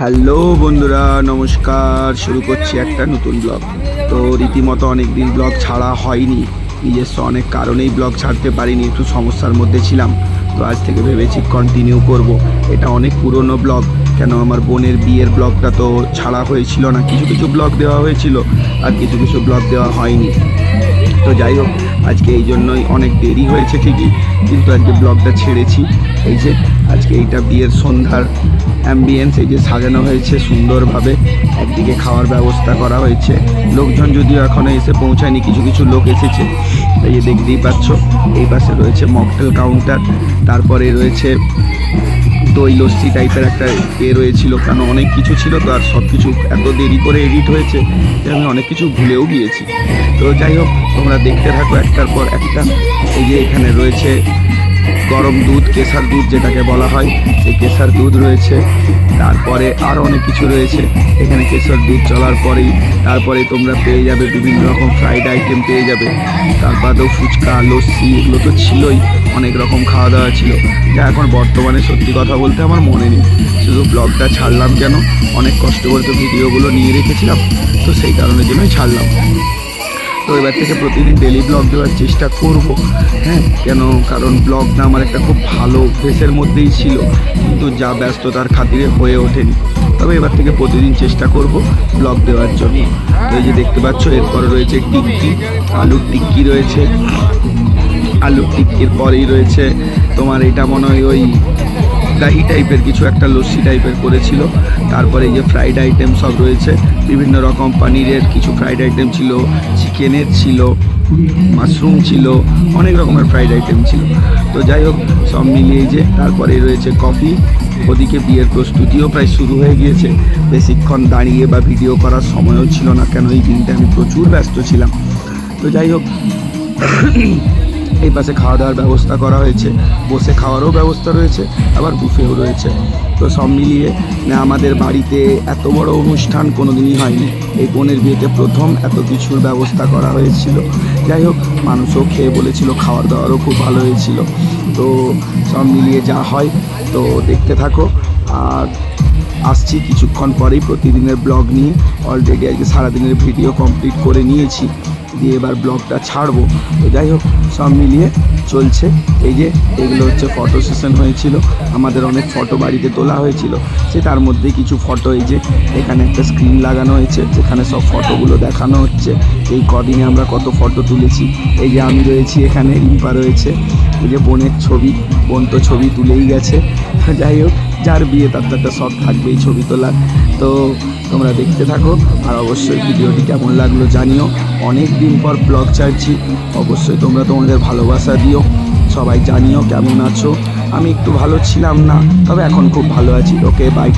Hello বন্ধুরা, নমস্কার। শুরু করছি একটা নতুন ব্লগ। তো রীতিমতো অনেক দিন ব্লগ ছাড়া হয়নি, নিজস্ব অনেক কারণেই ব্লগ ছাড়তে পারিনি, একটু সমস্যার মধ্যে ছিলাম। তো আজ থেকে ভেবেছি কন্টিনিউ করব। এটা অনেক পুরনো ব্লগ, কেন আমার বোনের বিয়ের ব্লগটা তো ছাড়া হয়েছিল না। কিছু কিছু ব্লগ দেওয়া হয়েছিল আর কিছু কিছু ব্লগ দেওয়া হয়নি। তো যাই হোক, আজকে এই জন্যই অনেক দেরি হয়েছে ঠিকই, কিন্তু আজকে ব্লগটা ছেড়েছি। এই যে আজকে এইটা বিয়ের সন্ধ্যার অ্যাম্বিয়েন্স, এই যে সাজানো হয়েছে সুন্দরভাবে, একদিকে খাওয়ার ব্যবস্থা করা হয়েছে। লোকজন যদিও এখনও এসে পৌঁছায়নি, কিছু কিছু লোক এসেছে। এই যে দেখতেই পাচ্ছ, এই পাশে রয়েছে মকটেল কাউন্টার, তারপরে রয়েছে দই লস্যি টাইপের একটা রয়েছিল, কারণ অনেক কিছু ছিল তো, আর সব কিছু এত দেরি করে এডিট হয়েছে যে আমি অনেক কিছু ভুলেও গিয়েছি। তো যাই হোক, তোমরা দেখতে থাকো একটার পর একটা। এই যে এখানে রয়েছে গরম দুধ, কেশার দুধ যেটাকে বলা হয়, সেই কেশার দুধ রয়েছে। তারপরে আরও অনেক কিছু রয়েছে এখানে। কেশার দুধ চলার পরেই তারপরে তোমরা পেয়ে যাবে বিভিন্ন রকম ফ্রাইড আইটেম পেয়ে যাবে। তারপরেও ফুচকা, লস্যি, এগুলো তো ছিলই, অনেক রকম খাওয়া দাওয়া ছিল, যা এখন বর্তমানে সত্যি কথা বলতে আমার মনে নেই। শুধু ব্লগটা ছাড়লাম কেন, অনেক কষ্ট করে তো ভিডিওগুলো নিয়ে রেখেছিলাম, তো সেই কারণের জন্যই ছাড়লাম। তো এবার থেকে প্রতিদিন ডেলি ব্লগ দেওয়ার চেষ্টা করব। হ্যাঁ, কেন, কারণ ব্লগটা আমার একটা খুব ভালো অভ্যেসের মধ্যেই ছিল, কিন্তু যা ব্যস্ততার খাতিরে হয়ে ওঠেনি। তবে এবার থেকে প্রতিদিন চেষ্টা করব ব্লগ দেওয়ার জন্য। তো এই যে দেখতে পাচ্ছ, এরপরে রয়েছে টিক্কি, আলুর টিক্কি রয়েছে। আলুর টিক্কির পরেই রয়েছে তোমার এটা মনে হয় ওই দাহি টাইপের কিছু একটা, লস্যি টাইপের করেছিল। তারপরে এই যে ফ্রাইড আইটেম সব রয়েছে, বিভিন্ন রকম পনিরের কিছু ফ্রাইড আইটেম ছিল, চিকেনের ছিল, মাশরুম ছিল, অনেক রকমের ফ্রাইড আইটেম ছিল। তো যাই হোক, সব মিলিয়ে যে তারপরে রয়েছে কফি। ওদিকে বিয়ের প্রস্তুতিও প্রায় শুরু হয়ে গিয়েছে। বেশিক্ষণ দাঁড়িয়ে বা ভিডিও করার সময়ও ছিল না, কেন এই দিনটা আমি প্রচুর ব্যস্ত ছিলাম। তো যাই হোক, এই পাশে খাওয়া দাওয়ার ব্যবস্থা করা হয়েছে, বসে খাওয়ারও ব্যবস্থা রয়েছে, আবার বুফেও রয়েছে। তো সব মিলিয়ে আমাদের বাড়িতে এত বড় অনুষ্ঠান কোনো দিনই হয়নি। এই বোনের বিয়েতে প্রথম এত কিছুর ব্যবস্থা করা হয়েছিল। যাই হোক, মানুষও খেয়ে বলেছিল, খাওয়ার দাওয়ারও খুব ভালো হয়েছিল। তো সব মিলিয়ে যা হয় তো দেখতে থাকো। আর আসছি কিছুক্ষণ পরেই প্রতিদিনের ব্লগ নিয়ে। অলরেডি আজকে সারাদিনের ভিডিও কমপ্লিট করে নিয়েছি, দিয়ে এবার ব্লগটা ছাড়বো। তো যাই হোক, সব মিলিয়ে চলছে। এই যে এগুলো হচ্ছে ফটো সেশন হয়েছিল, আমাদের অনেক ফটো বাড়িতে তোলা হয়েছিল, সে তার মধ্যে কিছু ফটো এই যে এখানে একটা স্ক্রিন লাগানো হয়েছে, যেখানে সব ফটোগুলো দেখানো হচ্ছে এই কদিনে আমরা কত ফটো তুলেছি। এই যে আমি রয়েছি এখানে, রিম্পা রয়েছে, এই যে বোনের ছবি, বোন তো ছবি তুলেই গেছে। যাই হোক, যার বিয়ে তার তো একটা শখ থাকবে এই ছবি তোলার। তো তোমরা দেখতে থাকো, আর অবশ্যই ভিডিওটি কেমন লাগলো জানিও। অনেক দিন পর ব্লগ ছাড়ছি, অবশ্যই তোমরা তোমাদের ভালোবাসা দিও। সবাই জানিও কেমন আছো। আমি একটু ভালো ছিলাম না, তবে এখন খুব ভালো আছি। ওকে, বাই।